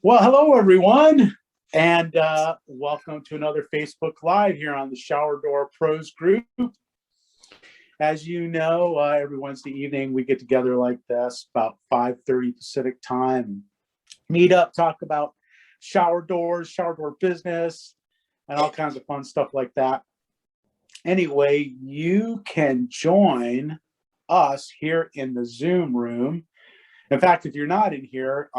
Well, hello, everyone, and welcome to another Facebook Live here on the Shower Door Pros Group. As you know, every Wednesday evening, we get together like this, about 5:30 Pacific time, meet up, talk about shower doors, shower door business, and all kinds of fun stuff like that. Anyway, you can join us here in the Zoom room. In fact, if you're not in here,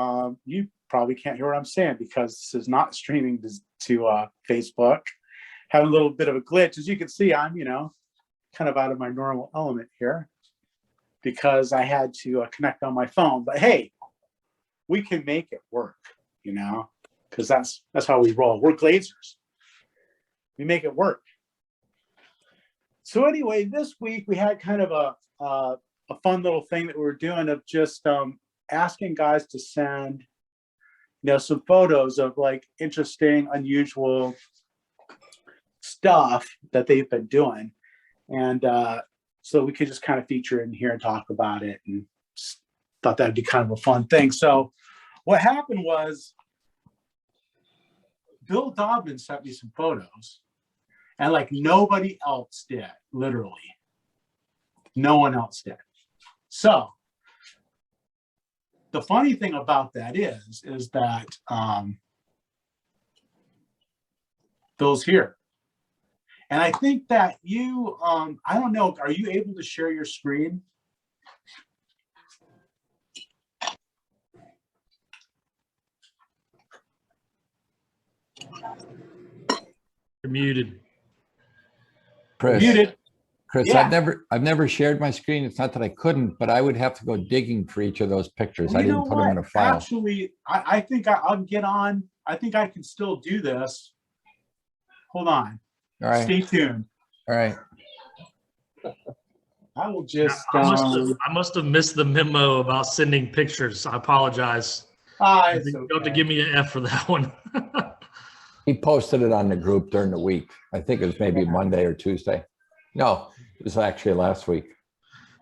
you probably can't hear what I'm saying because this is not streaming to Facebook. Having a little bit of a glitch. As you can see, I'm, kind of out of my normal element here because I had to connect on my phone. But hey, we can make it work, because that's how we roll. We're glazers. We make it work. So anyway, this week we had kind of a fun little thing that we were doing of just asking guys to send some photos of like interesting, unusual stuff that they've been doing. And so we could just kind of feature it in here and talk about it, and just thought that'd be kind of a fun thing. So what happened was Bill Dobbin sent me some photos and like nobody else did, literally. No one else did. So the funny thing about that is that Bill's here. And I think that you, I don't know, are you able to share your screen? You're muted. Chris. Muted. Chris, Yeah. I've never shared my screen. It's not that I couldn't, but I would have to go digging for each of those pictures. Well, I didn't put them in a file. Actually, I think I'll get on. I think I can still do this. Hold on. All right. Stay tuned. All right. I will just. I must have missed the memo about sending pictures. I apologize. It's You okay. have to give me an F for that one. He posted it on the group during the week. I think it was maybe Monday or Tuesday. No, it was actually last week.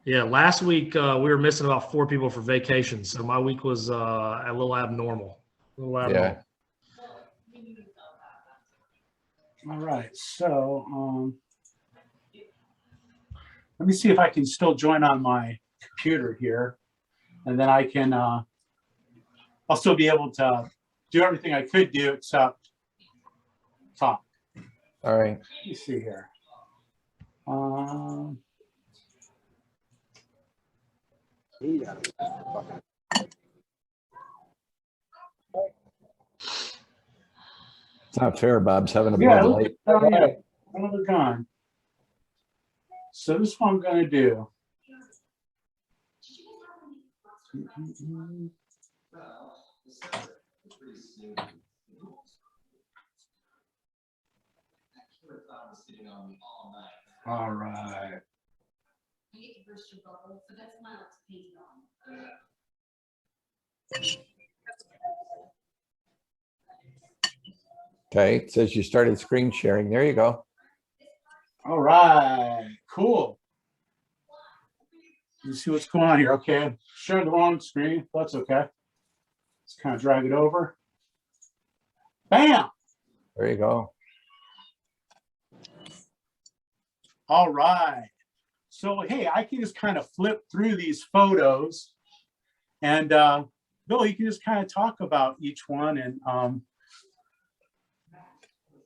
Yeah, last week we were missing about 4 people for vacation, so my week was a little abnormal. Yeah. All right, so let me see if I can still join on my computer here, and then I can. I'll still be able to do everything I could do except talk. All right. Let me see here. It's not fair, Bob's having a Yeah, Bud look Light. at that. Yeah, another gun. So this is what I'm going to do. All right. Okay, it says you started screen sharing. There you go. All right, cool. Let's see what's going on here. Okay, I'm sharing the wrong screen. That's okay. Let's kind of drag it over. Bam! There you go. All right. So, hey, I can just kind of flip through these photos. And Bill, you can just kind of talk about each one, and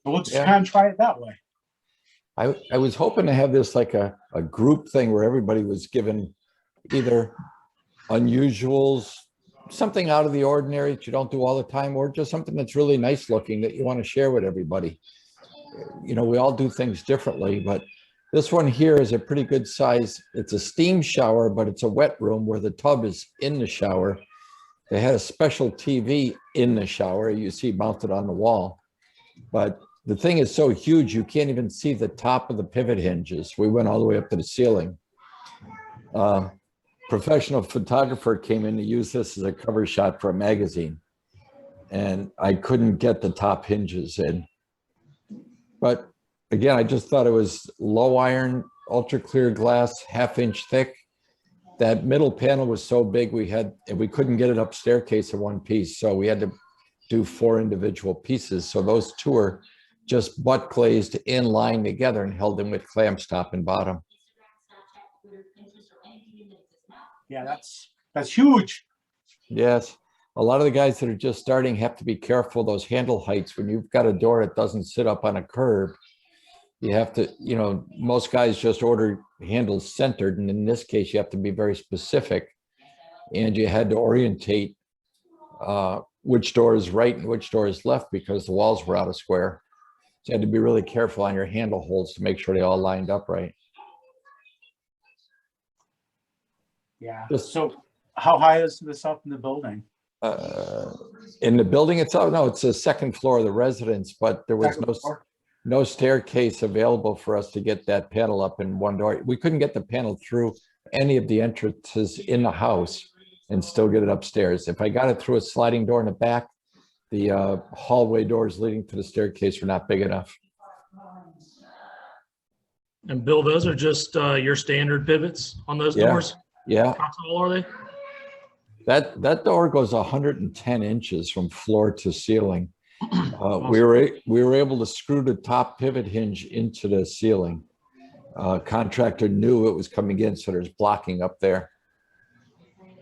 we'll just kind of try it that way. I was hoping to have this like a group thing where everybody was given either unusuals, something out of the ordinary that you don't do all the time, or just something that's really nice looking that you want to share with everybody. We all do things differently, but this one here is a pretty good size. It's a steam shower, but it's a wet room where the tub is in the shower. They had a special TV in the shower you see mounted on the wall, but the thing is so huge you can't even see the top of the pivot hinges. We went all the way up to the ceiling. Professional photographer came in to use this as a cover shot for a magazine, and I couldn't get the top hinges in. But again, I just thought it was low iron, ultra clear glass, 1/2 inch thick. That middle panel was so big we couldn't get it up staircase in one piece, so we had to do 4 individual pieces. So those 2 are just butt glazed in line together and held in with clamps top and bottom. Yeah, that's huge. Yes. A lot of the guys that are just starting have to be careful of those handle heights. When you've got a door that doesn't sit up on a curb, you have to, most guys just order handles centered. And in this case, you have to be very specific. And you had to orientate which door is right and which door is left because the walls were out of square. So you had to be really careful on your handle holes to make sure they all lined up right. Yeah. So how high is this up in the building? In the building itself, no, it's the second floor of the residence, but there was no staircase available for us to get that panel up in one door. We couldn't get the panel through any of the entrances in the house and still get it upstairs. If I got it through a sliding door in the back, the hallway doors leading to the staircase were not big enough. And Bill, those are just your standard pivots on those doors? Yeah. How tall are they? That door goes 110 inches from floor to ceiling. We were able to screw the top pivot hinge into the ceiling. Contractor knew it was coming in, so there's blocking up there.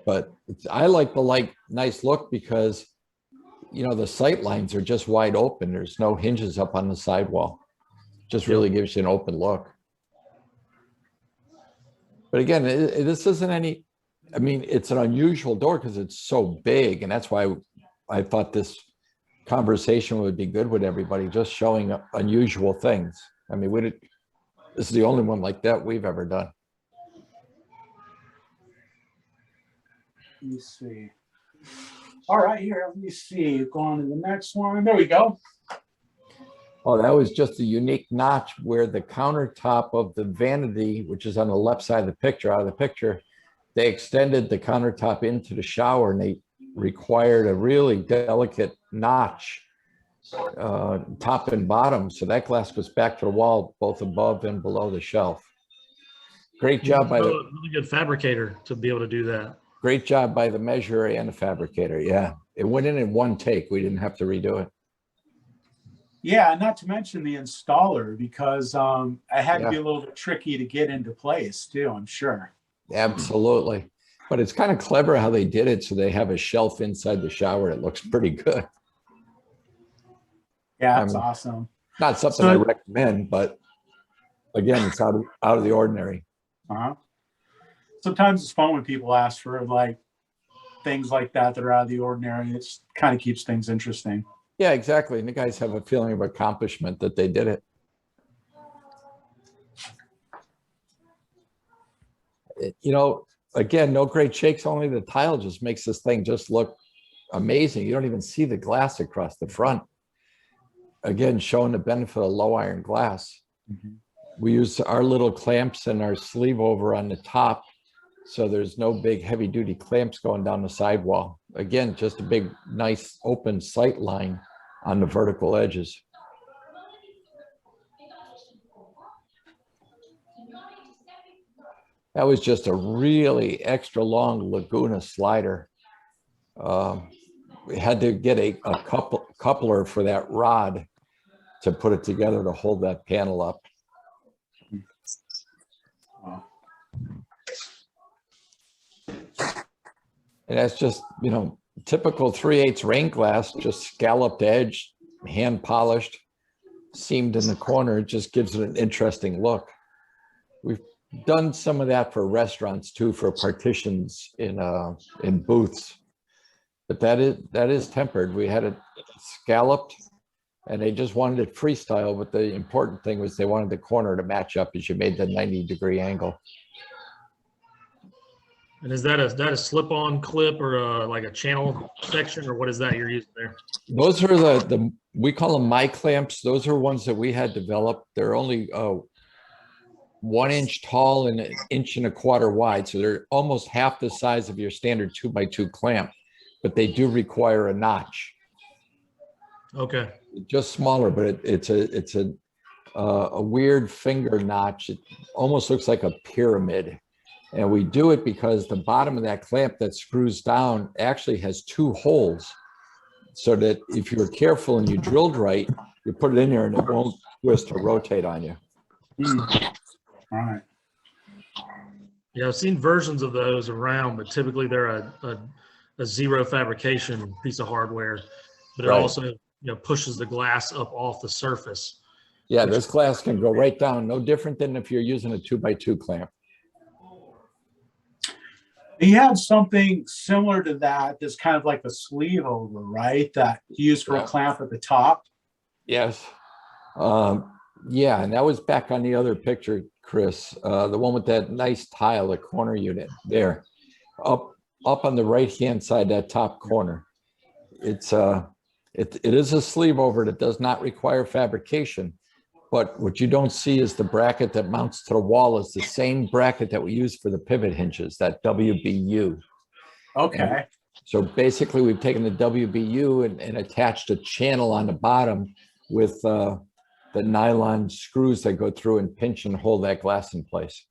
But I like the nice look because, the sight lines are just wide open. There's no hinges up on the sidewall. Just really gives you an open look. But again, this isn't any. I mean, it's an unusual door because it's so big, and that's why I thought this conversation would be good with everybody, just showing unusual things. I mean, this is the only one like that we've ever done. Let me see. All right, here, let me see. Go on to the next one. There we go. Oh, that was just a unique notch where the countertop of the vanity, which is on the left side of the picture, out of the picture, they extended the countertop into the shower and they required a really delicate notch, top and bottom. So that glass goes back to the wall, both above and below the shelf. Great job by the really good fabricator to be able to do that. Great job by the measurer and the fabricator. Yeah, it went in one take. We didn't have to redo it. Yeah, not to mention the installer, because it had to be a little bit tricky to get into place too, I'm sure. Absolutely. But it's kind of clever how they did it. So they have a shelf inside the shower. It looks pretty good. Yeah, that's awesome. Not something I recommend, but again, it's out of the ordinary. Sometimes it's fun when people ask for things like that are out of the ordinary. It kind of keeps things interesting. Yeah, exactly. And the guys have a feeling of accomplishment that they did it. Again, no great shakes, only the tile just makes this thing just look amazing. You don't even see the glass across the front. Again, showing the benefit of low iron glass. We use our little clamps and our sleeve over on the top. So there's no big heavy duty clamps going down the sidewall. Again, just a big, nice open sight line on the vertical edges. That was just a really extra long Laguna slider. We had to get a coupler for that rod to put it together to hold that panel up. And that's just, typical 3/8 rain glass, just scalloped edge, hand polished, seamed in the corner. It just gives it an interesting look. We've done some of that for restaurants too, for partitions in booths. But that is tempered. We had it scalloped and they just wanted it freestyle. But the important thing was they wanted the corner to match up as you made the 90-degree angle. And is that a slip-on clip or like a channel section, or what is that you're using there? Those are we call them my clamps. Those are ones that we had developed. They're only 1 inch tall and 1.25 inches wide. So they're almost half the size of your standard 2x2 clamp, but they do require a notch. Okay. Just smaller, but it's a weird finger notch. It almost looks like a pyramid. And we do it because the bottom of that clamp that screws down actually has 2 holes so that if you're careful and you drilled right, you put it in there and it won't twist or rotate on you. All right. Yeah, I've seen versions of those around, but typically they're a zero fabrication piece of hardware, but it Right. also pushes the glass up off the surface. Yeah, this glass can go right down, no different than if you're using a 2x2 clamp. You have something similar to that that's kind of like a sleeve over, right? That you use for a clamp at the top. Yes. Yeah, and that was back on the other picture, Chris, the one with that nice tile, the corner unit there, up on the right-hand side, that top corner. It is a sleeve over that does not require fabrication, but what you don't see is the bracket that mounts to the wall is the same bracket that we use for the pivot hinges, that WBU. Okay. And so basically we've taken the WBU and attached a channel on the bottom with the nylon screws that go through and pinch and hold that glass in place.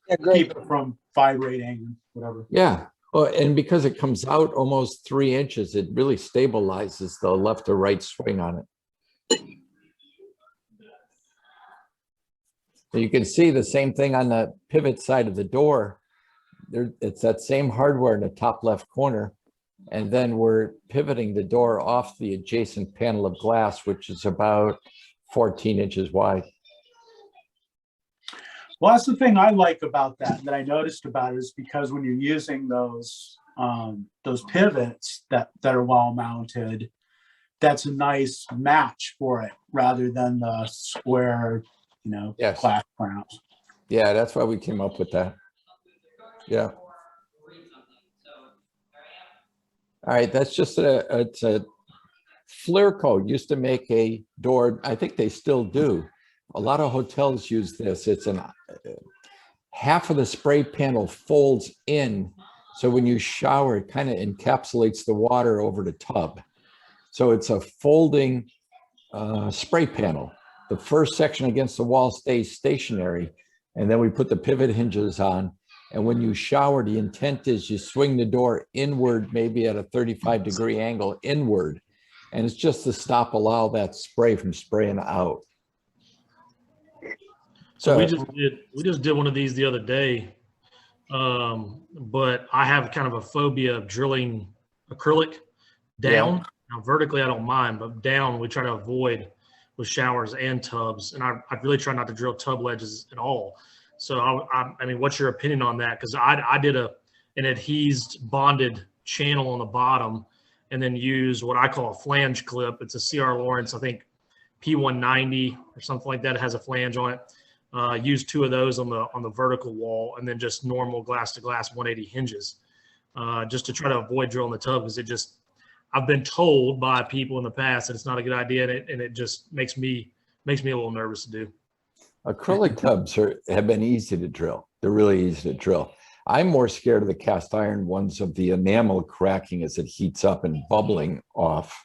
Yeah, great. Keep it from vibrating, whatever. Yeah. Well, and because it comes out almost 3 inches, it really stabilizes the left or right swing on it. You can see the same thing on the pivot side of the door. It's that same hardware in the top left corner. And then we're pivoting the door off the adjacent panel of glass, which is about 14 inches wide. Well, that's the thing I like about that I noticed about it, is because when you're using those pivots that are well mounted, that's a nice match for it rather than the square, Yes. glass clamps. Yeah, that's why we came up with that. Yeah. All right, that's just it's a Flirco used to make a door. I think they still do. A lot of hotels use this. It's half of the spray panel folds in. So when you shower, it kind of encapsulates the water over the tub. So it's a folding spray panel. The first section against the wall stays stationary. And then we put the pivot hinges on. And when you shower, the intent is you swing the door inward, maybe at a 35-degree angle inward. And it's just to allow that spray from spraying out. So we just did one of these the other day, but I have kind of a phobia of drilling acrylic down. Yeah. Now, vertically, I don't mind, but down we try to avoid with showers and tubs. And I really try not to drill tub ledges at all. So I mean, what's your opinion on that? Because I did an adhesed bonded channel on the bottom, and then use what I call a flange clip. It's a C.R. Lawrence, I think P190 or something like that. It has a flange on it. Use 2 of those on the vertical wall, and then just normal glass to glass 180 hinges, just to try to avoid drilling the tub, because I've been told by people in the past that it's not a good idea, and it just makes me a little nervous to do. Acrylic tubs have been easy to drill. They're really easy to drill. I'm more scared of the cast iron ones, of the enamel cracking as it heats up and bubbling off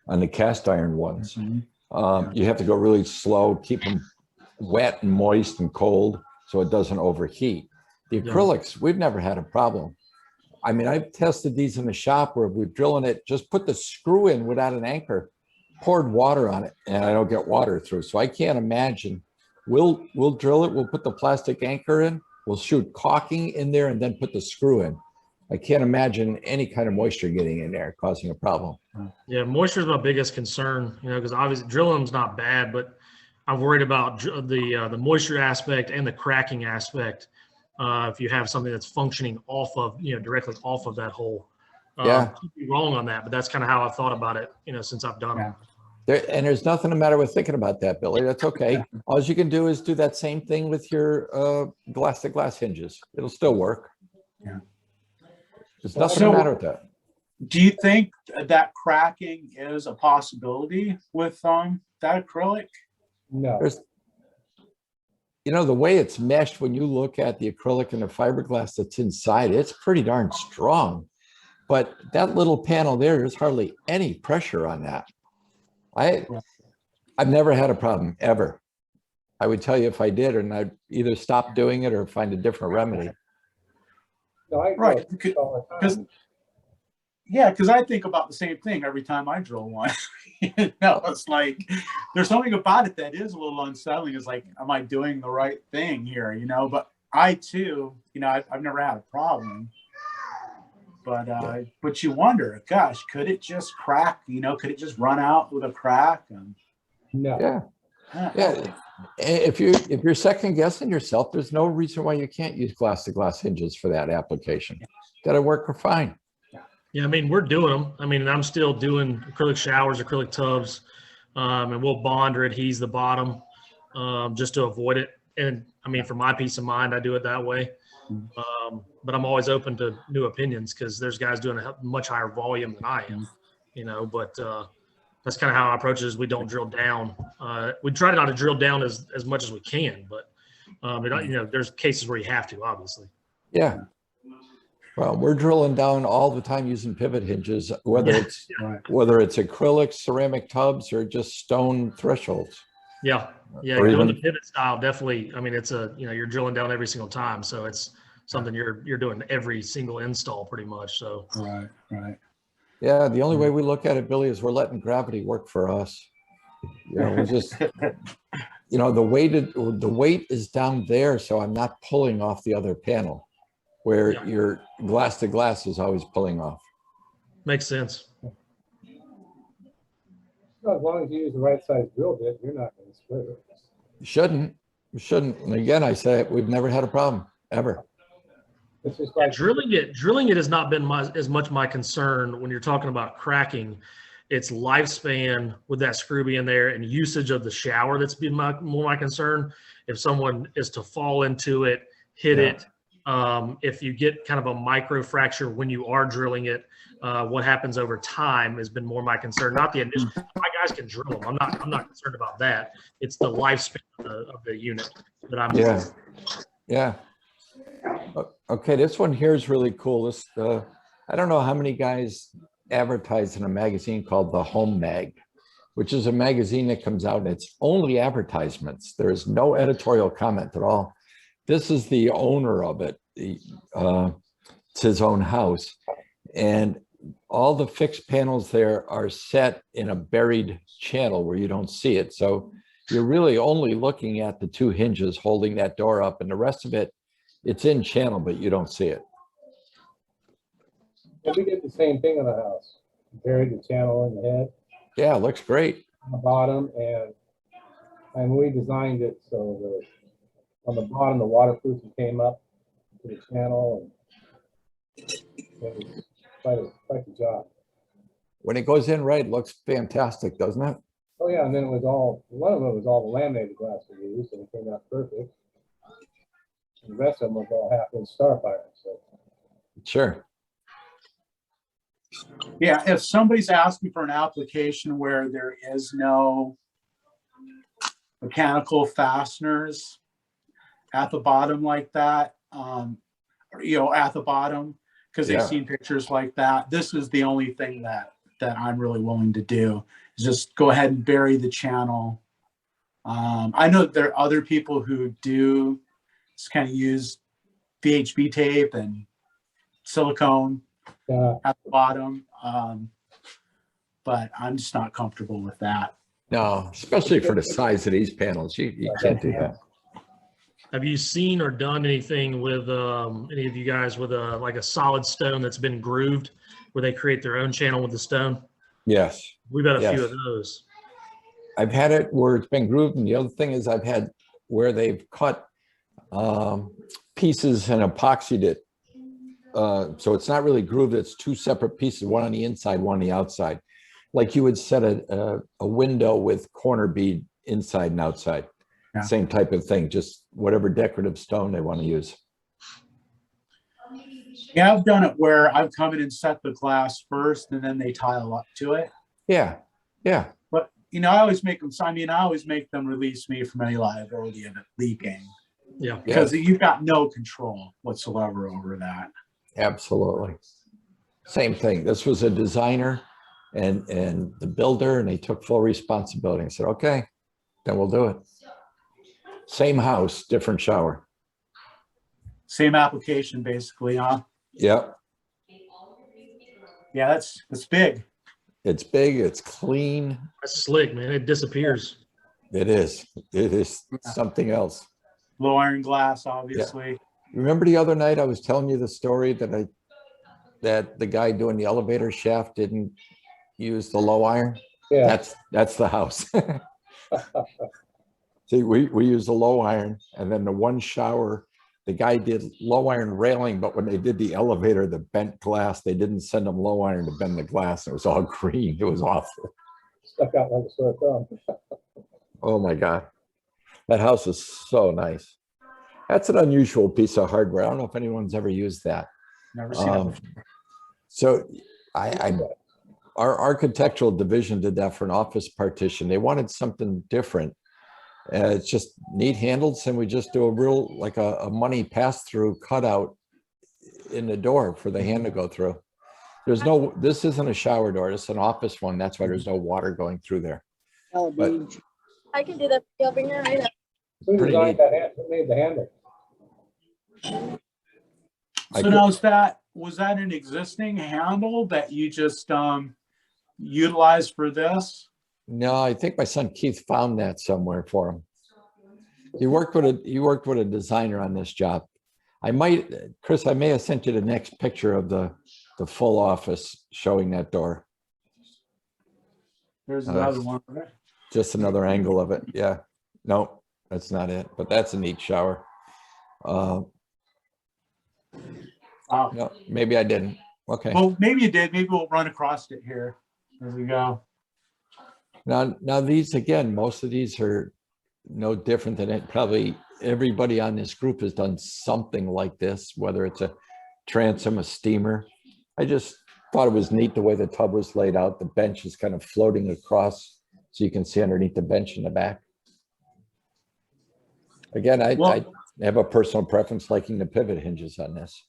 on the cast iron ones. Mm-hmm. You have to go really slow, keep them wet and moist and cold so it doesn't overheat. The acrylics, we've never had a problem. I mean, I've tested these in the shop where we're drilling it, just put the screw in without an anchor, poured water on it, and I don't get water through. So I can't imagine. We'll drill it. We'll put the plastic anchor in. We'll shoot caulking in there and then put the screw in. I can't imagine any kind of moisture getting in there causing a problem. Yeah, moisture is my biggest concern, because obviously drilling's not bad, but I'm worried about the moisture aspect and the cracking aspect. If you have something that's functioning off of, directly off of that hole. Yeah. Could be wrong on that, but that's kind of how I've thought about it, since I've done it. And there's nothing the matter with thinking about that, Billy. That's okay. All you can do is do that same thing with your glass to glass hinges. It'll still work. Yeah. There's nothing the matter with that. Do you think that cracking is a possibility with that acrylic? No. The way it's meshed, when you look at the acrylic and the fiberglass that's inside, it's pretty darn strong. But that little panel there's hardly any pressure on that. I've never had a problem, ever. I would tell you if I did, and I'd either stop doing it or find a different remedy. No, right. Because Yeah, because I think about the same thing every time I drill one. It's like there's something about it that is a little unsettling. It's like, am I doing the right thing here? But I too, I've never had a problem. But you wonder, gosh, could it just crack? Could it just run out with a crack? No. Yeah. If you're second guessing yourself, there's no reason why you can't use glass to glass hinges for that application. That'll work fine. Yeah, I mean, we're doing them. I mean, I'm still doing acrylic showers, acrylic tubs, and we'll bond or adhese the bottom just to avoid it. And I mean, for my peace of mind, I do it that way. But I'm always open to new opinions because there's guys doing a much higher volume than I am, but that's kind of how I approach it is we don't drill down. We try not to drill down as much as we can, but there's cases where you have to, obviously. Yeah. Well, we're drilling down all the time using pivot hinges, whether it's acrylic, ceramic tubs, or just stone thresholds. Yeah, Or doing even the pivot style definitely. I mean, it's you're drilling down every single time, so it's something you're doing every single install pretty much. So right. Yeah, the only way we look at it, Billy, is we're letting gravity work for us. We just the weight is down there, so I'm not pulling off the other panel, where your glass to glass is always pulling off. Makes sense. Well, as long as you use the right size drill bit, you're not going to split it. You shouldn't. And again, I say we've never had a problem ever. It's just like Drilling it has not been as much my concern when you're talking about cracking. It's lifespan with that screw in there and usage of the shower that's been more my concern. If someone is to fall into it, hit it, if you get kind of a micro fracture when you are drilling it, what happens over time has been more my concern. Not the initial. My guys can drill them. I'm not concerned about that. It's the lifespan of the unit that I'm. Yeah. Okay, this one here is really cool. This I don't know how many guys advertise in a magazine called the Home Mag, which is a magazine that comes out and it's only advertisements. There is no editorial comment at all. This is the owner of it. It's his own house, and all the fixed panels there are set in a buried channel where you don't see it. So you're really only looking at the two hinges holding that door up, and the rest of it, it's in channel, but you don't see it. Yeah, we did the same thing on the house. Buried the channel in the head. Yeah, it looks great. On the bottom, and we designed it so on the bottom the waterproofing came up to the channel, and it was quite a job. When it goes in right, it looks fantastic, doesn't it? Oh yeah, and then one of them was all the laminated glass we used, and it came out perfect. And the rest of them was all half-inch Starfire. So. Sure. Yeah, if somebody's asking for an application where there is no mechanical fasteners at the bottom like that, at the bottom, because they've seen pictures like that, this is the only thing that I'm really willing to do, is just go ahead and bury the channel. I know there are other people who do just kind of use VHB tape and silicone at the bottom, but I'm just not comfortable with that. No, especially for the size of these panels, you can't do that. Have you seen or done anything with any of you guys with like a solid stone that's been grooved, where they create their own channel with the stone? Yes. We've had a few of those. I've had it where it's been grooved, and the other thing is I've had where they've cut pieces and epoxied it. So it's not really grooved, it's two separate pieces, one on the inside, one on the outside. Like you would set a window with corner bead inside and outside. Yeah. Same type of thing, just whatever decorative stone they want to use. Yeah, I've done it where I've come in and set the glass first and then they tile up to it. Yeah, yeah. But, I always make them release me from any liability of it leaking. Yeah. Because you've got no control whatsoever over that. Absolutely. Same thing. This was a designer and the builder, and they took full responsibility and said, okay, then we'll do it. Same house, different shower. Same application, basically, huh? Yep. Yeah, that's big. It's big, it's clean. That's slick, man. It disappears. It is. It is something else. Low iron glass, obviously. Remember the other night I was telling you the story that the guy doing the elevator shaft didn't use the low iron? Yeah. That's the house. See, we use the low iron, and then the one shower, the guy did low iron railing, but when they did the elevator, the bent glass, they didn't send them low iron to bend the glass. It was all green. It was awful. Stuck out like a sore thumb. Oh my God. That house is so nice. That's an unusual piece of hardware. I don't know if anyone's ever used that. Never seen it before. So our architectural division did that for an office partition. They wanted something different. It's just neat handles, and we just do a real, like a money pass-through cutout in the door for the hand to go through. This isn't a shower door. It's an office one. That's why there's no water going through there. But I can do that. I'll bring that right up. Who Pretty designed neat. that? Who made the handle? So now was that an existing handle that you just utilized for this? No, I think my son Keith found that somewhere for him. He worked with a designer on this job. Chris, I may have sent you the next picture of the full office showing that door. There's another one. Just another angle of it. Yeah. No, that's not it. But that's a neat shower. No, maybe I didn't. Okay. Well, maybe you did. Maybe we'll run across it here. There we go. Now these, again, most of these are no different than it. Probably everybody on this group has done something like this, whether it's a transom, a steamer. I just thought it was neat the way the tub was laid out. The bench is kind of floating across, so you can see underneath the bench in the back. Again, I have a personal preference liking the pivot hinges on this.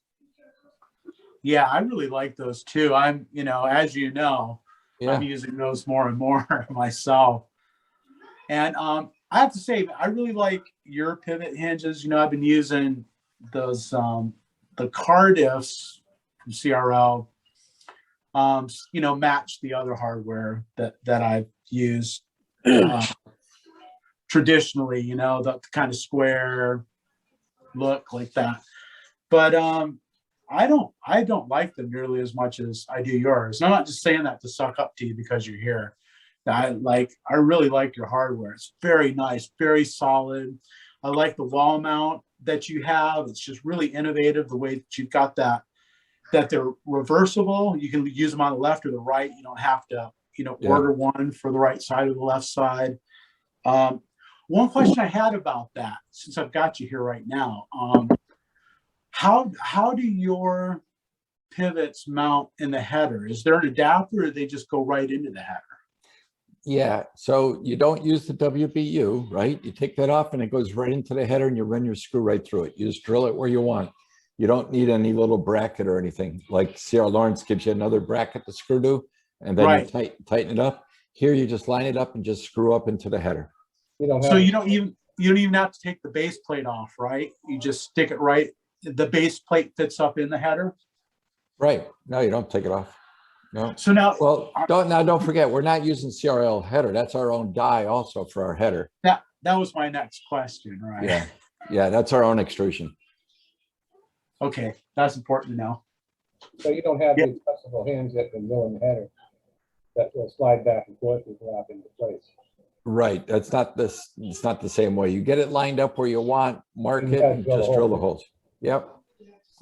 Yeah, I really like those too. I'm, as you know, Yeah. I'm using those more and more myself. And I have to say, I really like your pivot hinges. I've been using those, the Cardiffs from CRL, match the other hardware that I've used traditionally, the kind of square look like that. But I don't like them nearly as much as I do yours. And I'm not just saying that to suck up to you because you're here. I really like your hardware. It's very nice, very solid. I like the wall mount that you have. It's just really innovative the way that you've got that they're reversible. You can use them on the left or the right. You don't have to, order one for the right side or the left side. One question I had about that, since I've got you here right now, how do your pivots mount in the header? Is there an adapter, or they just go right into the header? Yeah, so you don't use the WBU, right? You take that off and it goes right into the header, and you run your screw right through it. You just drill it where you want. You don't need any little bracket or anything. Like C.R. Lawrence gives you another bracket to screw to, and then you tighten it up. Here you just line it up and just screw up into the header. You don't even have to take the base plate off, right? You just stick it right. The base plate fits up in the header. Right. No, you don't take it off. No. So now, don't forget, we're not using CRL header. That's our own die also for our header. That was my next question, right? Yeah, that's our own extrusion. Okay, that's important to know. So you don't have the adjustable hinge that can go in the header that will slide back and forth and drop into place. Right. That's not this. It's not the same way. You get it lined up where you want, mark it, and just drill the holes. Yep.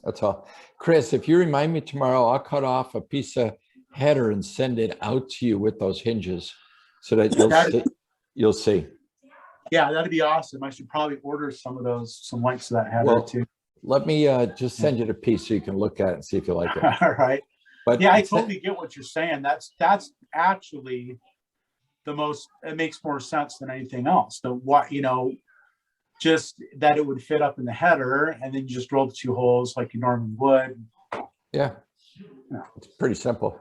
That's all. Chris, if you remind me tomorrow, I'll cut off a piece of header and send it out to you with those hinges so that you'll see. Yeah, that'd be awesome. I should probably order some links to that header too. Let me just send you the piece so you can look at it and see if you like it. All right. But yeah, I totally get what you're saying. That's actually it makes more sense than anything else. Just that it would fit up in the header, and then you just drill the two holes like you normally would. Yeah. It's pretty simple.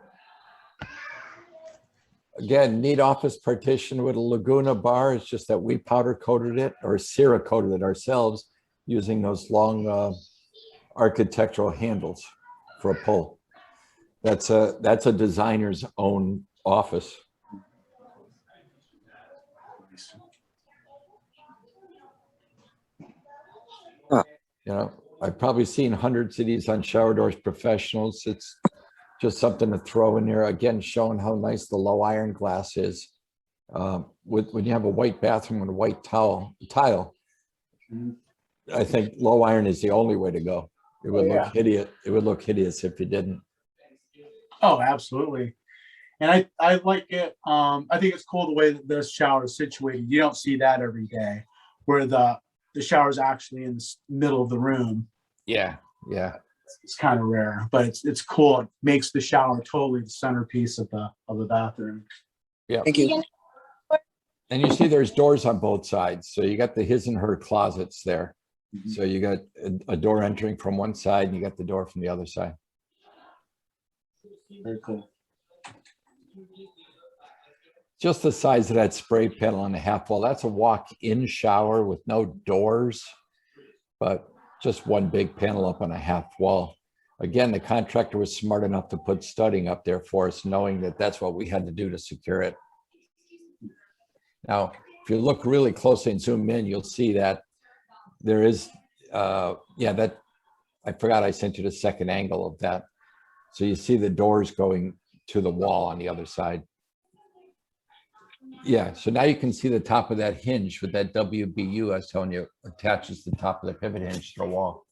Again, neat office partition with a Laguna bar. It's just that we powder coated it or Cerakoted it ourselves using those long architectural handles for a pull. That's a designer's own office. You know, I've probably seen hundreds of these on Shower Doors Professionals. It's just something to throw in there. Again, showing how nice the low iron glass is. When you have a white bathroom and a white tile, I think low iron is the only way to go. It would look hideous. It would look hideous if you didn't. Oh, absolutely. And I like it. I think it's cool the way that this shower is situated. You don't see that every day, where the shower is actually in the middle of the room. Yeah, yeah. It's kind of rare, but it's cool. It makes the shower totally the centerpiece of the bathroom. Yeah. Thank you. And you see there's doors on both sides. So you got the his and her closets there. Mhm. So you got a door entering from one side and you got the door from the other side. Very cool. Just the size of that spray panel on the half wall. That's a walk-in shower with no doors, but just one big panel up on a half wall. Again, the contractor was smart enough to put studding up there for us, knowing that that's what we had to do to secure it. Now, if you look really closely and zoom in, you'll see that there is, that I forgot I sent you the second angle of that. So you see the doors going to the wall on the other side. Yeah, so now you can see the top of that hinge with that WBU I was telling you attaches the top of the pivot hinge to the wall.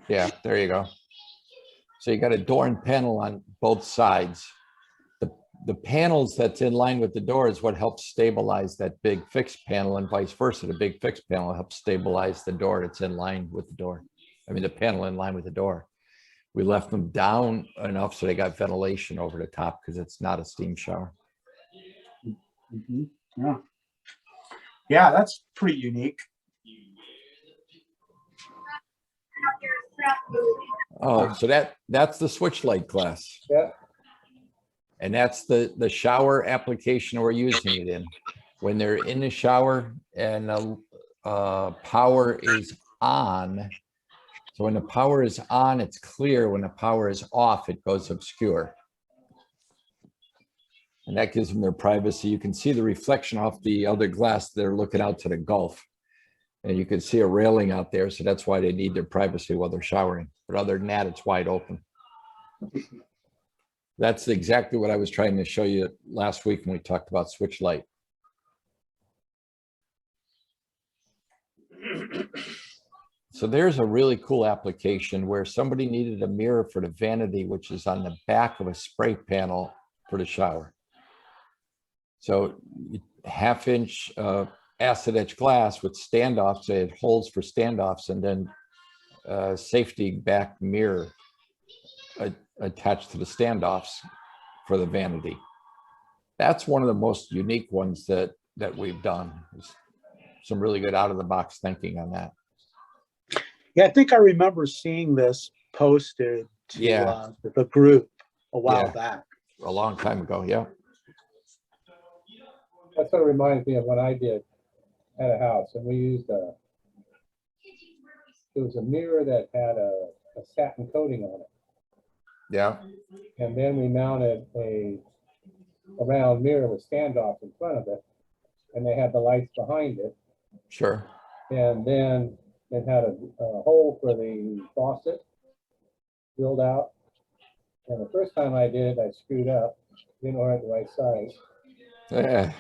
Yeah, there you go. So you got a door and panel on both sides. The panels that's in line with the door is what helps stabilize that big fixed panel, and vice versa. The big fixed panel helps stabilize the door that's in line with the door. I mean, the panel in line with the door. We left them down enough so they got ventilation over the top because it's not a steam shower. Mm-hmm. Yeah. Yeah, that's pretty unique. Oh, so that's the switch light glass. Yeah. And that's the shower application we're using it in. When they're in the shower and power is on. So when the power is on, it's clear. When the power is off, it goes obscure. And that gives them their privacy. You can see the reflection off the other glass. They're looking out to the Gulf. And you can see a railing out there. So that's why they need their privacy while they're showering. But other than that, it's wide open. That's exactly what I was trying to show you last week when we talked about switch light. So there's a really cool application where somebody needed a mirror for the vanity, which is on the back of a spray panel for the shower. So 1/2 inch acid etch glass with standoffs, it holds for standoffs, and then safety back mirror attached to the standoffs for the vanity. That's one of the most unique ones that we've done. There's some really good out of the box thinking on that. Yeah, I think I remember seeing this posted to the group a while back. A long time ago, yeah. That sort of reminds me of what I did at a house, and we used it was a mirror that had a satin coating on it. Yeah. And then we mounted a round mirror with standoffs in front of it, and they had the lights behind it. Sure. And then it had a hole for the faucet drilled out. And the first time I did, I screwed up, didn't order it the right size. Yeah.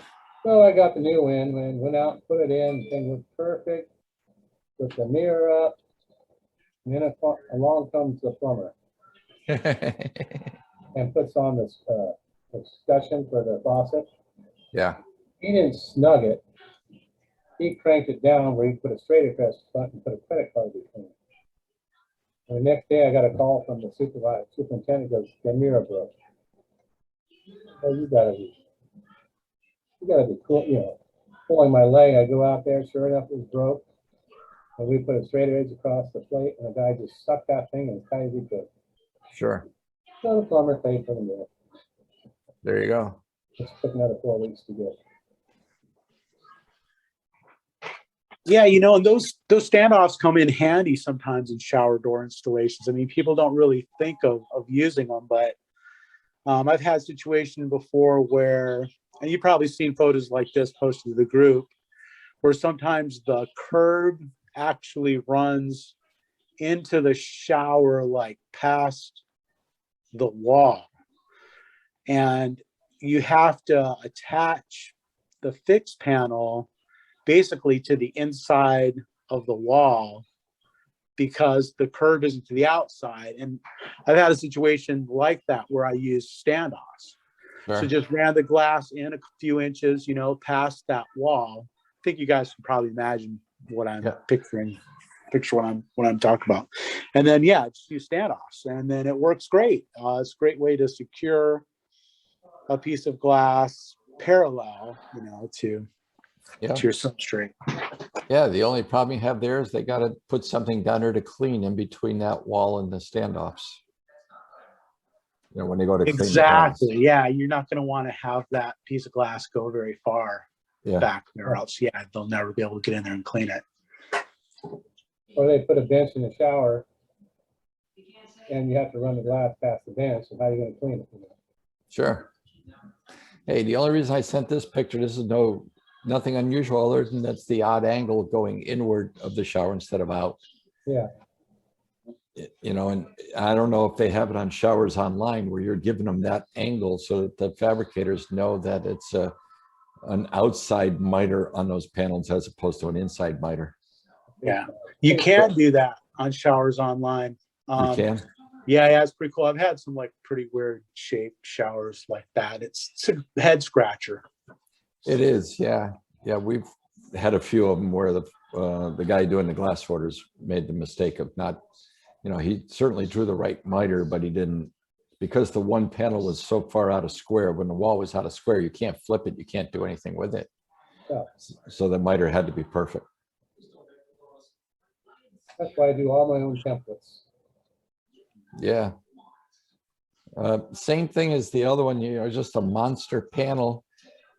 So I got the new one and went out and put it in. Thing looked perfect. Put the mirror up, and then along comes the plumber and puts on this discussion for the faucet. Yeah. He didn't snug it. He cranked it down where he put it straight across the front and put a credit card between it. And the next day I got a call from the superintendent, goes, the mirror broke. Oh, you gotta be cool, you know, pulling my leg. I go out there, sure enough, it was broke. And we put a straight edge across the plate, and the guy just sucked that thing as tight as he could. Sure. So the plumber paid for the mirror. There you go. It took another 4 weeks to get. Yeah, and those standoffs come in handy sometimes in shower door installations. I mean, people don't really think of using them, but I've had situations before where, and you've probably seen photos like this posted to the group, where sometimes the curb actually runs into the shower, like past the wall. And you have to attach the fixed panel basically to the inside of the wall because the curb isn't to the outside. And I've had a situation like that where I used standoffs. Sure. So just ran the glass in a few inches, past that wall. I think you guys can probably imagine what I'm picturing. Picture what I'm talking about. And then just use standoffs, and then it works great. It's a great way to secure a piece of glass parallel, to your substrate. Yeah, the only problem you have there is they got to put something down there to clean in between that wall and the standoffs. When they go to clean Exactly. the glass. Yeah, you're not going to want to have that piece of glass go very far back there, or else they'll never be able to get in there and clean it. Or they put a bench in the shower and you have to run the glass past the bench. So how are you going to clean it? Sure. Hey, the only reason I sent this picture, this is nothing unusual other than that's the odd angle going inward of the shower instead of out. Yeah. And I don't know if they have it on showers online where you're giving them that angle so that the fabricators know that it's an outside miter on those panels as opposed to an inside miter. Yeah, you can do that on showers online. You can? Yeah, it's pretty cool. I've had some like pretty weird shaped showers like that. It's a head scratcher. It is, yeah. Yeah, we've had a few of them where the guy doing the glass orders made the mistake of not, he certainly drew the right miter, but he didn't, because the one panel was so far out of square. When the wall was out of square, you can't flip it. You can't do anything with it. Yeah. So the miter had to be perfect. That's why I do all my own templates. Yeah. Same thing as the other one, just a monster panel.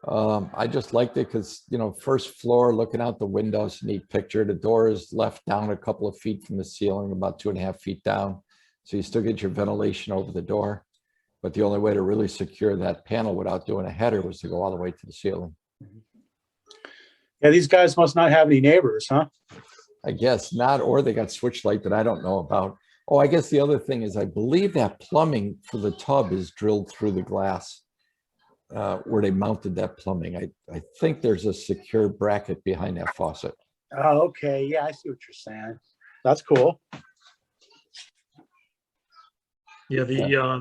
I just liked it because, first floor, looking out the windows, neat picture. The door is left down a couple of feet from the ceiling, about 2.5 feet down. So you still get your ventilation over the door. But the only way to really secure that panel without doing a header was to go all the way to the ceiling. Yeah, these guys must not have any neighbors, huh? I guess not, or they got switch light that I don't know about. Oh, I guess the other thing is I believe that plumbing for the tub is drilled through the glass where they mounted that plumbing. I think there's a secure bracket behind that faucet. Oh, okay. Yeah, I see what you're saying. That's cool. Yeah,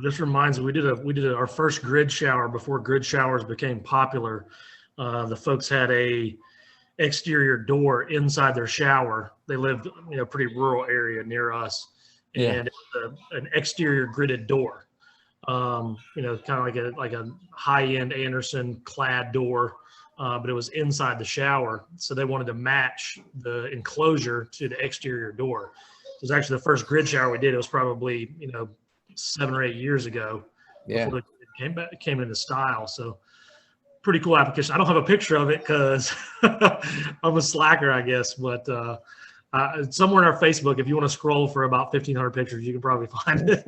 this reminds me, we did our first grid shower before grid showers became popular. The folks had a exterior door inside their shower. They lived in a pretty rural area near us, and an exterior gridded door. Kind of like a high-end Anderson clad door, but it was inside the shower. So they wanted to match the enclosure to the exterior door. It was actually the first grid shower we did. It was probably 7 or 8 years ago. Yeah, before it came into style. So pretty cool application. I don't have a picture of it because I'm a slacker, I guess, but somewhere in our Facebook, if you want to scroll for about 1,500 pictures, you can probably find it.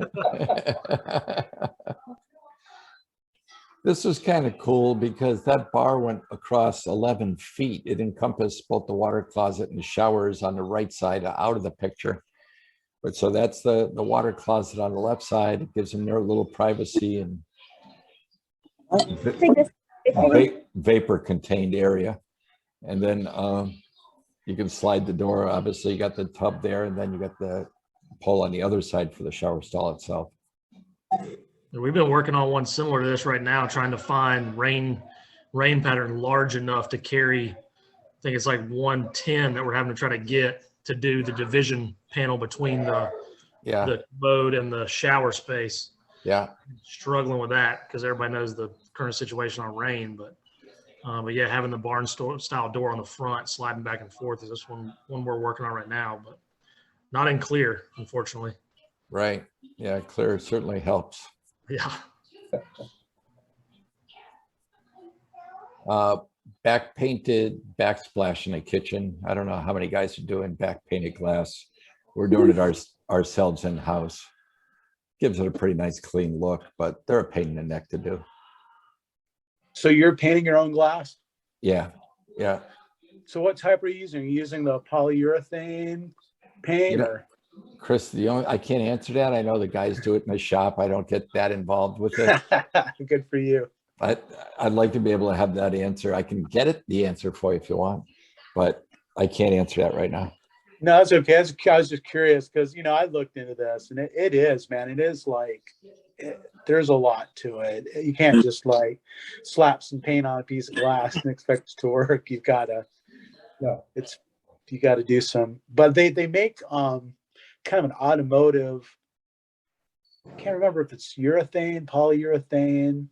This was kind of cool because that bar went across 11 feet. It encompassed both the water closet and the showers on the right side out of the picture. But so that's the water closet on the left side. It gives them their little privacy and vapor contained area. And then you can slide the door. Obviously you got the tub there, and then you got the pole on the other side for the shower stall itself. We've been working on one similar to this right now, trying to find rain pattern large enough to carry, I think it's like 110 that we're having to try to get to do the division panel between the commode and the shower space. Yeah. Struggling with that because everybody knows the current situation on rain, but yeah, having the barn style door on the front sliding back and forth is just one we're working on right now, but not in clear, unfortunately. Right. Yeah, clear certainly helps. Yeah. back painted backsplash in the kitchen. I don't know how many guys are doing back painted glass. We're doing it ourselves in house. Gives it a pretty nice clean look, but they're a pain in the neck to do. So you're painting your own glass? Yeah, yeah. So what type are you using? Are you using the polyurethane paint or? Chris, I can't answer that. I know the guys do it in the shop. I don't get that involved with it. Good for you. I'd like to be able to have that answer. I can get the answer for you if you want, but I can't answer that right now. No, it's okay. I was just curious because, I looked into this and it is, man, it is like, there's a lot to it. You can't just like slap some paint on a piece of glass and expect it to work. You gotta do some, but they make kind of an automotive, I can't remember if it's urethane, polyurethane,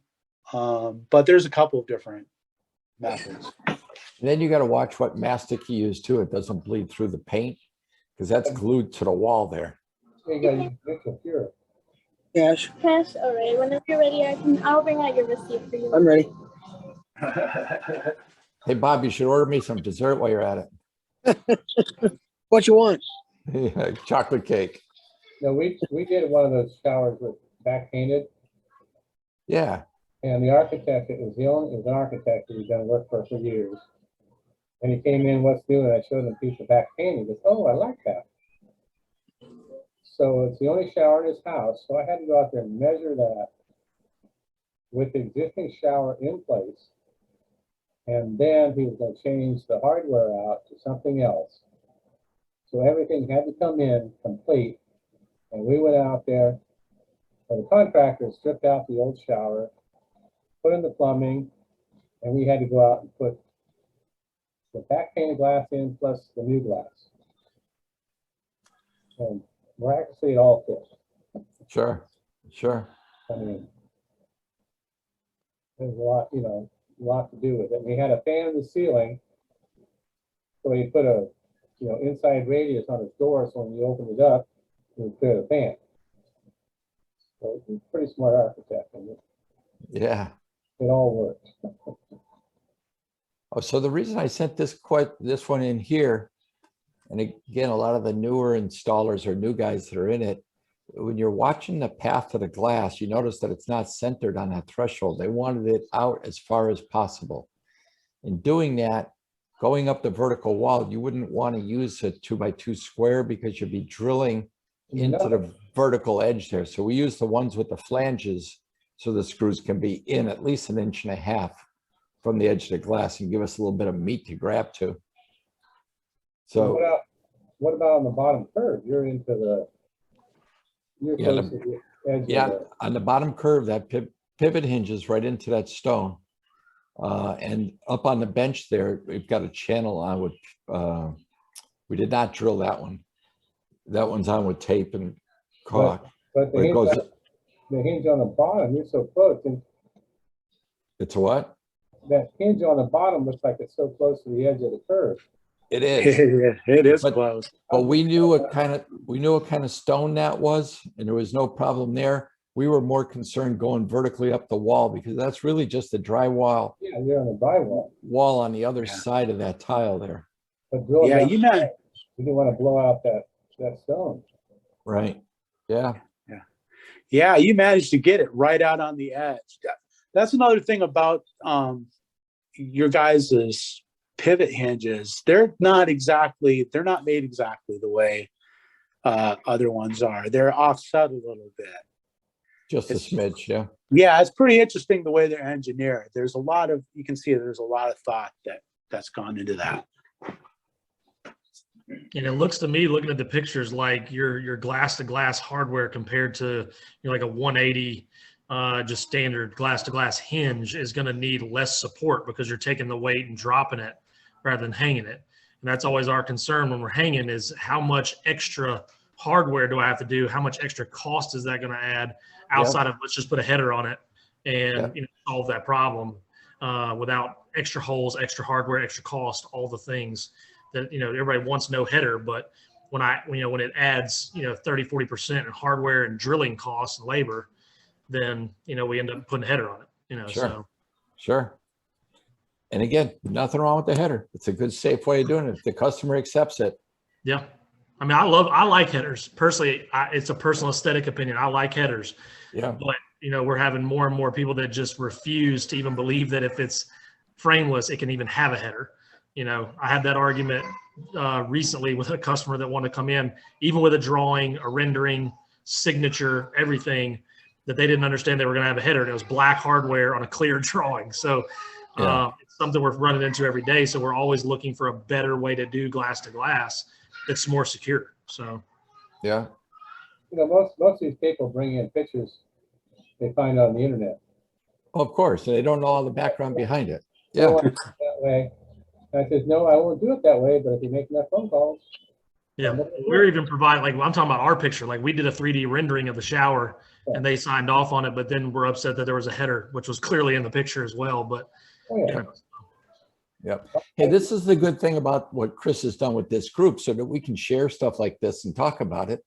but there's a couple of different methods. And then you got to watch what mastic you use too. It doesn't bleed through the paint because that's glued to the wall there. You got to use nickel pure. Yes. Yes, all right. Whenever you're ready, I'll bring out your receipt for you. I'm ready. Hey, Bob, you should order me some dessert while you're at it. What you want? Chocolate cake. No, we did one of those showers with back painted, Yeah. and the architect, it was an architect who we've done work for years. And he came in, what's new, and I showed him a piece of back painting. He goes, oh, I like that. So it's the only shower in his house. So I had to go out there and measure that with the existing shower in place. And then he was going to change the hardware out to something else. So everything had to come in complete. And we went out there, and the contractor stripped out the old shower, put in the plumbing, and we had to go out and put the back painted glass in plus the new glass. And miraculously it all fit. Sure. I mean, there's a lot to do with it. We had a fan in the ceiling, so he put a inside radius on his door, so when you open it up, you clear the fan. So he's a pretty smart architect, and Yeah. it all worked. Oh, so the reason I sent this one in here, and again, a lot of the newer installers or new guys that are in it, when you're watching the path of the glass, you notice that it's not centered on that threshold. They wanted it out as far as possible. In doing that, going up the vertical wall, you wouldn't want to use a 2x2 square because you'd be drilling into the vertical edge there. So we use the ones with the flanges so the screws can be in at least 1.5 inches from the edge of the glass and give us a little bit of meat to grab to. So what about on the bottom curve? You're into the close to the edge. On the bottom curve, that pivot hinges right into that stone. And up on the bench there, we've got a channel on with, we did not drill that one. That one's on with tape and caulk. But the hinge on the bottom, you're so close. And it's a what? that hinge on the bottom looks like it's so close to the edge of the curve. It is. It is close. But we knew what kind of stone that was, and there was no problem there. We were more concerned going vertically up the wall because that's really just a drywall. Yeah, you're on the drywall. Wall on the other side of that tile there. But Yeah, you didn't want to blow out that stone. Right. Yeah. Yeah, you managed to get it right out on the edge. That's another thing about your guys's pivot hinges. They're not made exactly the way other ones are. They're offset a little bit. Just a smidge, yeah. Yeah, it's pretty interesting the way they're engineered. There's a lot of thought that's gone into that. And it looks to me, looking at the pictures, like your glass to glass hardware compared to like a 180 just standard glass to glass hinge is going to need less support because you're taking the weight and dropping it rather than hanging it. And that's always our concern when we're hanging is how much extra hardware do I have to do? How much extra cost is that going to add outside of let's just put a header on it and solve that problem without extra holes, extra hardware, extra cost, all the things that everybody wants no header. But when it adds 30-40% in hardware and drilling costs and labor, then we end up putting a header on it. Sure. And again, nothing wrong with the header. It's a good, safe way of doing it. If the customer accepts it. Yeah. I mean, I like headers. Personally, it's a personal aesthetic opinion. I like headers. Yeah. But, we're having more and more people that just refuse to even believe that if it's frameless, it can even have a header. I had that argument recently with a customer that wanted to come in, even with a drawing, a rendering, signature, everything, that they didn't understand they were going to have a header. And it was black hardware on a clear drawing. So it's something we're running into every day. So we're always looking for a better way to do glass to glass that's more secure. So, yeah. Most of these people bring in pictures they find on the internet. Of course, they don't know all the background behind it. They Yeah. want it that way. And I said, no, I won't do it that way, but if you make enough phone calls. yeah, we're even providing, like, I'm talking about our picture. Like, we did a 3D rendering of the shower and they signed off on it, but then we're upset that there was a header, which was clearly in the picture as well. But, Yep. Hey, this is the good thing about what Chris has done with this group, so that we can share stuff like this and talk about it,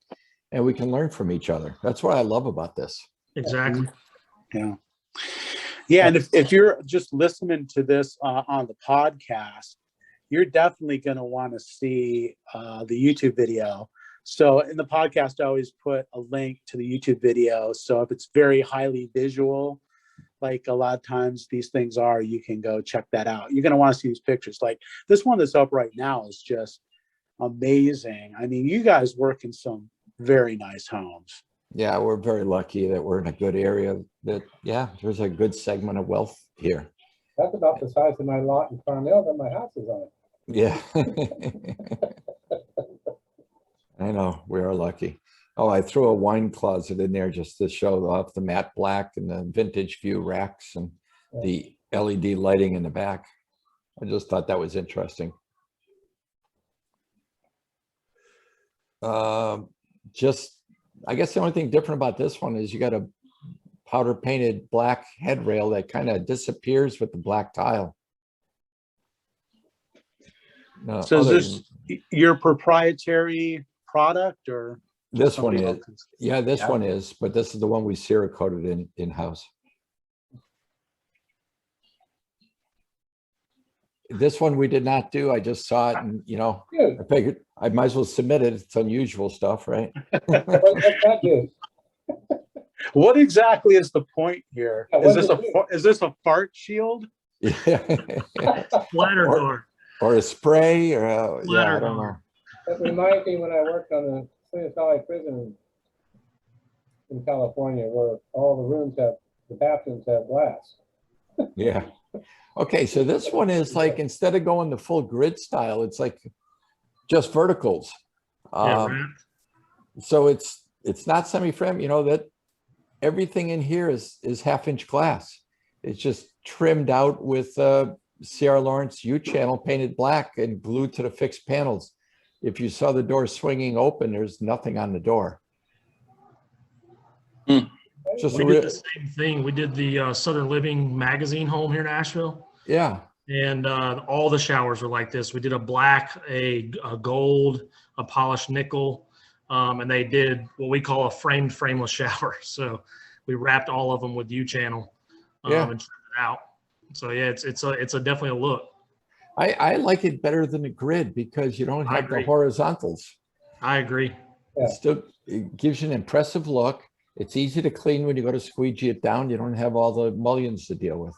and we can learn from each other. That's what I love about this. exactly. Yeah. Yeah. And if you're just listening to this on the podcast, you're definitely going to want to see the YouTube video. So in the podcast, I always put a link to the YouTube video. So if it's very highly visual, like a lot of times these things are, you can go check that out. You're going to want to see these pictures. Like this one that's up right now is just amazing. I mean, you guys work in some very nice homes. Yeah, we're very lucky that we're in a good area that, yeah, there's a good segment of wealth here. That's about the size of my lot in Carmel that my house is on. Yeah. I know, we are lucky. Oh, I threw a wine closet in there just to show off the matte black and the vintage view racks and the LED lighting in the back. I just thought that was interesting. I guess the only thing different about this one is you got a powder painted black headrail that kind of disappears with the black tile. So is this your proprietary product or? This one is, yeah, this one is, but this is the one we Cerakoted in-house. This one we did not do. I just saw it and, I figured I might as well submit it. It's unusual stuff, right? What's that do? What exactly is the point here? Is this a fart shield? Yeah. Splatter door. Or a spray or yeah, I don't know. That reminds me when I worked on the Salinas Valley Prison in California, where all the bathrooms have glass. Yeah. Okay, so this one is like, instead of going the full grid style, it's like just verticals. So it's not semi-frame, that everything in here is 1/2-inch glass. It's just trimmed out with C.R. Lawrence U-channel painted black and glued to the fixed panels. If you saw the door swinging open, there's nothing on the door. We did the same thing. We did the Southern Living magazine home here in Asheville. Yeah. And all the showers were like this. We did a black, a gold, a polished nickel, and they did what we call a framed frameless shower. So we wrapped all of them with U-channel and trimmed it out. So yeah, it's a definitely a look. I like it better than a grid because you don't have the horizontals. I agree. It gives you an impressive look. It's easy to clean when you go to squeegee it down. You don't have all the mullions to deal with.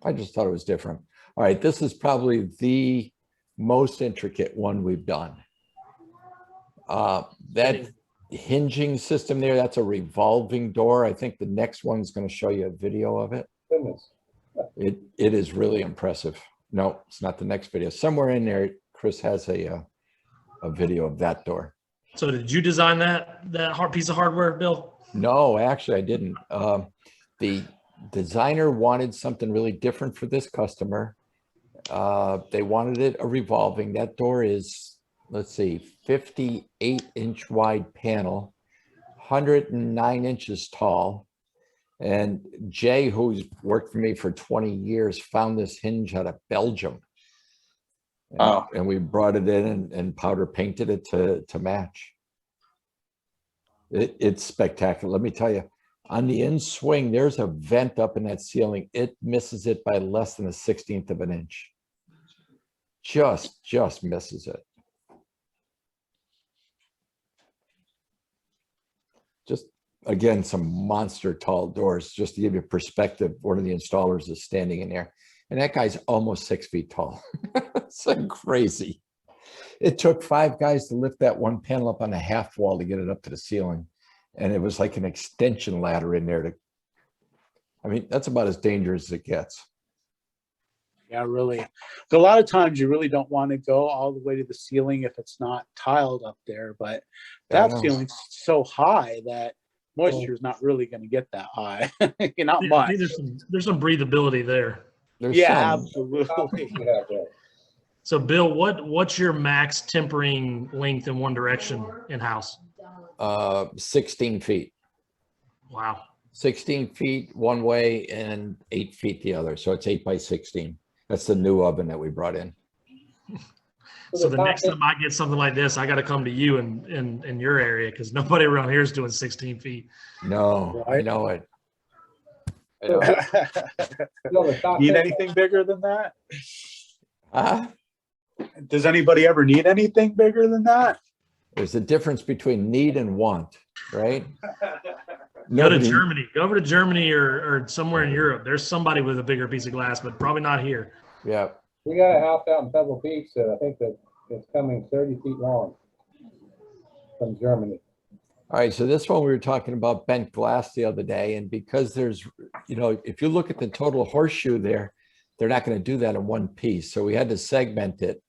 I just thought it was different. All right, this is probably the most intricate one we've done. That hinging system there, that's a revolving door. I think the next one's going to show you a video of it. Goodness. It is really impressive. No, it's not the next video. Somewhere in there, Chris has a video of that door. So did you design that piece of hardware, Bill? No, actually, I didn't. The designer wanted something really different for this customer. They wanted it a revolving. That door is, let's see, 58-inch wide panel, 109 inches tall. And Jay, who's worked for me for 20 years, found this hinge out of Belgium. And we brought it in and powder painted it to match. It's spectacular. Let me tell you, On the in swing, there's a vent up in that ceiling. It misses it by less than a 16th of an inch. Just misses it. Just, again, some monster tall doors, just to give you perspective. One of the installers is standing in there, and that guy's almost 6 feet tall. It's like crazy. It took 5 guys to lift that one panel up on a half wall to get it up to the ceiling. And it was like an extension ladder in there I mean, that's about as dangerous as it gets. Yeah, really. A lot of times you really don't want to go all the way to the ceiling if it's not tiled up there, but that ceiling's so high that moisture is not really going to get that high. Not much. There's some breathability there. Yeah, absolutely. So Bill, what's your max tempering length in one direction in house? 16 feet. Wow. 16 feet one way and 8 feet the other. So it's 8 by 16. That's the new oven that we brought in. So the next time I get something like this, I got to come to you in your area, because nobody around here is doing 16 feet. No, I know it. Need anything bigger than that? Huh? Does anybody ever need anything bigger than that? There's a difference between need and want, right? Go to Germany. Go over to Germany or somewhere in Europe. There's somebody with a bigger piece of glass, but probably not here. Yeah. We got a house out in Pebble Beach that I think that it's coming 30 feet long from Germany. All right, so this one we were talking about bent glass the other day, and because there's, if you look at the total horseshoe there, they're not going to do that in one piece. So we had to segment it.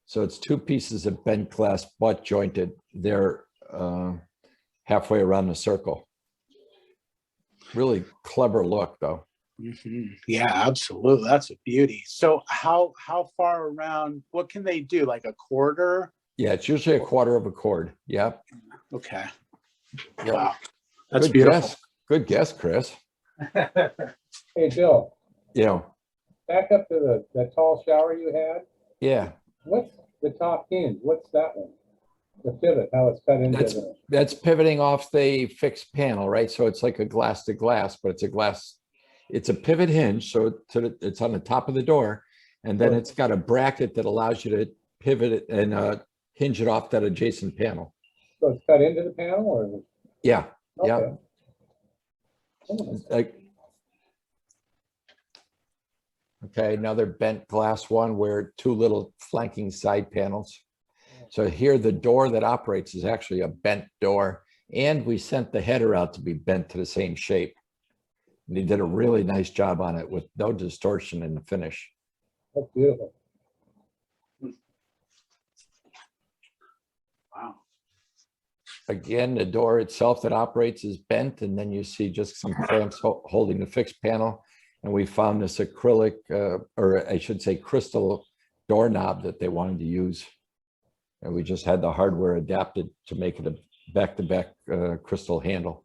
So it's 2 pieces of bent glass butt jointed. They're halfway around the circle. Really clever look, though. Mm-hmm. Yeah, absolutely. That's a beauty. So how far around, what can they do? Like a quarter? Yeah, it's usually a quarter of a cord. Yep. Okay. Yep. Wow. That's Good beautiful. guess. Good guess, Chris. Hey, Bill, back up to the tall shower you had. Yeah. What's the top hinge? What's that one? The pivot, how it's cut into That's pivoting off the fixed panel, right? So it's like a glass to glass, but it's a pivot hinge. So it's on the top of the door. And then it's got a bracket that allows you to pivot it and hinge it off that adjacent panel. So it's cut into the panel, or? Yeah. Okay. Yeah. Okay, another bent glass one where 2 little flanking side panels. So here the door that operates is actually a bent door, and we sent the header out to be bent to the same shape. And he did a really nice job on it with no distortion in the finish. That's beautiful. Wow. Again, the door itself that operates is bent, and then you see just some clamps holding the fixed panel. And we found this acrylic, or I should say crystal doorknob that they wanted to use. And we just had the hardware adapted to make it a back-to-back crystal handle.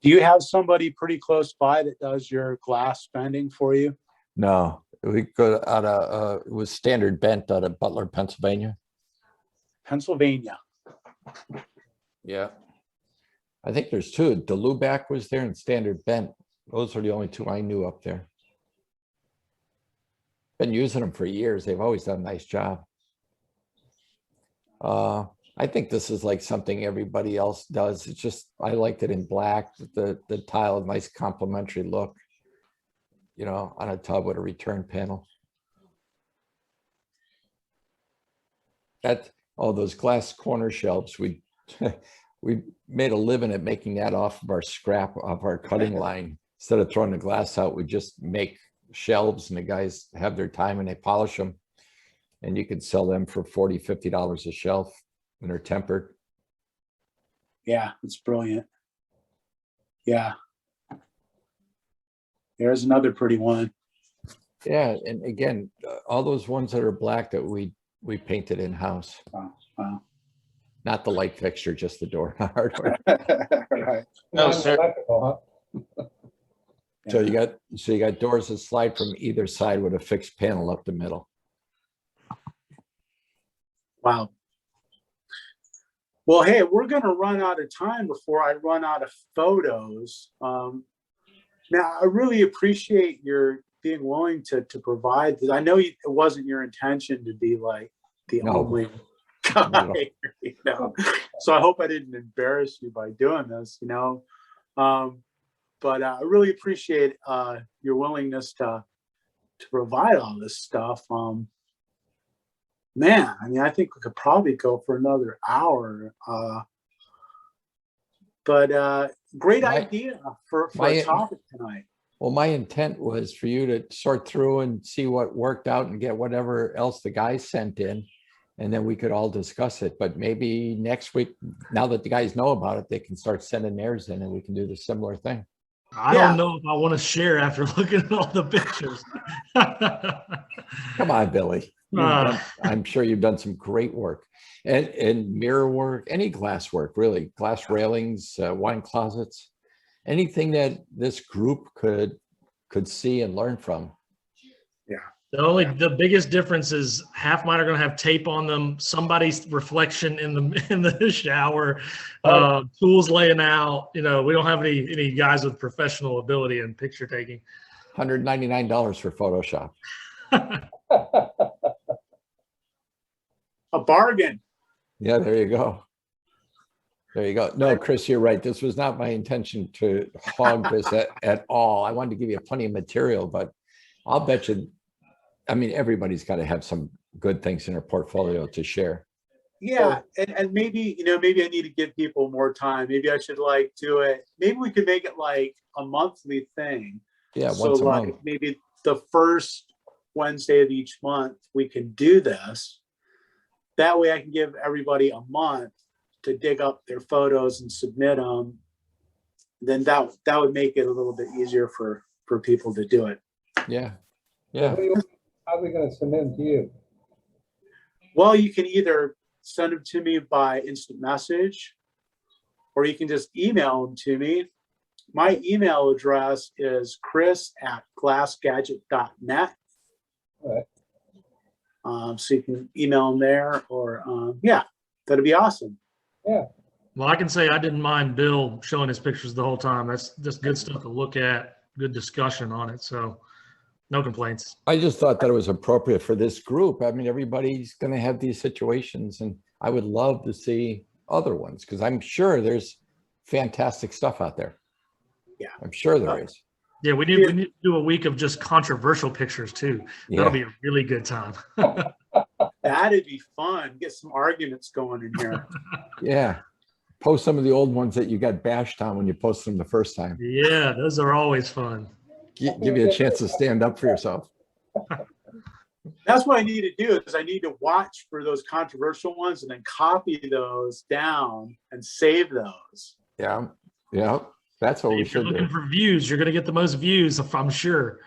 Do you have somebody pretty close by that does your glass bending for you? No, we go out of, it was Standard Bent out of Butler, Pennsylvania. Pennsylvania. Yeah. I think there's 2. DeLubac was there and Standard Bent. Those are the only 2 I knew up there. Been using them for years. They've always done a nice job. I think this is like something everybody else does. It's just, I liked it in black, the tile, nice complementary look, on a tub with a return panel. All those glass corner shelves, we made a living at making that off of our scrap, off our cutting line. Instead of throwing the glass out, we just make shelves, and the guys have their time and they polish them. And you could sell them for $40, $50 a shelf, and they're tempered. Yeah, it's brilliant. Yeah. There's another pretty one. Yeah, and again, all those ones that are black that we painted in-house. Wow. Not the light fixture, just the door hardware. Right. No, sir. Huh? So you got doors that slide from either side with a fixed panel up the middle. Wow. Well, hey, we're going to run out of time before I run out of photos. Now, I really appreciate your being willing to provide. I know it wasn't your intention to be like the No. only guy, you know. So I hope I didn't embarrass you by doing this, you know. But I really appreciate your willingness to provide all this stuff. Man, I mean, I think we could probably go for another hour. But great idea for a topic tonight. Well, my intent was for you to sort through and see what worked out and get whatever else the guys sent in, and then we could all discuss it. But maybe next week, now that the guys know about it, they can start sending theirs in and we can do the similar thing. I don't know if I want to share after looking at all the pictures. Come on, Billy. I'm sure you've done some great work, and mirror work, any glass work, really, glass railings, wine closets, anything that this group could see and learn from. Yeah. The biggest difference is half mine are going to have tape on them, somebody's reflection in the shower, tools laying out. You know, we don't have any guys with professional ability in picture taking. $199 for Photoshop. A bargain. Yeah, there you go. There you go. No, Chris, you're right. This was not my intention to hog this at all. I wanted to give you plenty of material, but I'll bet you, I mean, everybody's got to have some good things in their portfolio to share. Yeah, and maybe, you know, maybe I need to give people more time. Maybe I should like do it. Maybe we could make it like a monthly thing. Yeah, so once a like month. Maybe the first Wednesday of each month we can do this. That way I can give everybody a month to dig up their photos and submit them. Then that would make it a little bit easier for people to do it. Yeah. Yeah. How are we going to submit them to you? Well, you can either send them to me by instant message, or you can just email them to me. My email address is chris@glassgadget.net. All right. So you can email them there, or yeah, that'd be awesome. Yeah. Well, I can say I didn't mind Bill showing his pictures the whole time. That's just good stuff to look at, good discussion on it. So no complaints. I just thought that it was appropriate for this group. I mean, everybody's going to have these situations, and I would love to see other ones because I'm sure there's fantastic stuff out there. Yeah, I'm sure there is. Yeah, we need to do a week of just controversial pictures too. That'll be a really good time. That'd be fun. Get some arguments going in here. Yeah. Post some of the old ones that you got bashed on when you posted them the first time. Yeah, those are always fun. Give you a chance to stand up for yourself. That's what I need to do is I need to watch for those controversial ones and then copy those down and save those. Yeah. Yeah. That's what we If you're should looking do. for views, you're going to get the most views, I'm sure.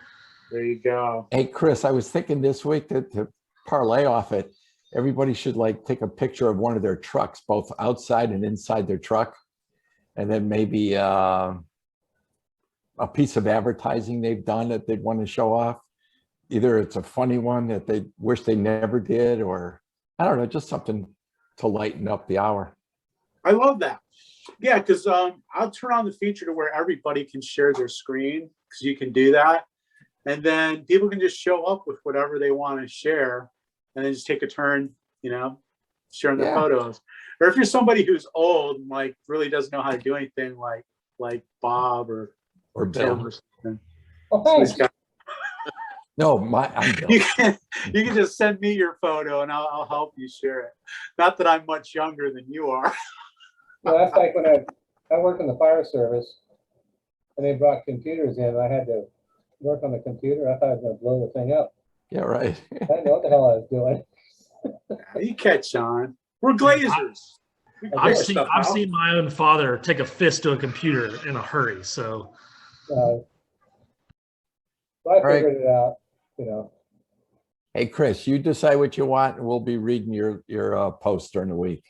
There you go. Hey, Chris, I was thinking this week that to parlay off it, everybody should like take a picture of one of their trucks, both outside and inside their truck. And then maybe a piece of advertising they've done that they'd want to show off. Either it's a funny one that they wish they never did, or I don't know, just something to lighten up the hour. I love that. Yeah, because I'll turn on the feature to where everybody can share their screen, because you can do that. And then people can just show up with whatever they want to share and then just take a turn, you know, sharing their photos. Or if you're somebody who's old and like really doesn't know how to do anything like Bob or Bill Tim or something. Oh, thanks. No, I'm Bill. You can just send me your photo and I'll help you share it. Not that I'm much younger than you are. Well, that's like when I worked in the fire service and they brought computers in. I had to work on the computer. I thought I was going to blow the thing up. Yeah, right. I didn't know what the hell I was doing. You catch on. We're glazers. I've seen my own father take a fist to a computer in a hurry. So I figured it out, you know. Hey, Chris, you decide what you want, and we'll be reading your post during the week.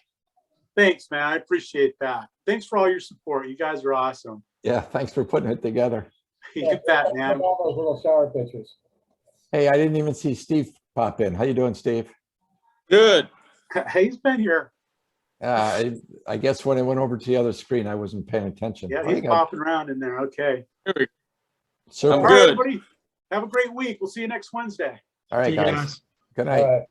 Thanks, man. I appreciate that. Thanks for all your support. You guys are awesome. Yeah, thanks for putting it together. You bet, man. All those little shower pictures. Hey, I didn't even see Steve pop in. How you doing, Steve? Good. Hey, he's been here. I guess when I went over to the other screen, I wasn't paying attention. Yeah, I he's think popping around in there. Okay. Super. All I'm right, good. everybody. Have a great week. We'll see you next Wednesday. All right, See you guys. guys. Good All night. right.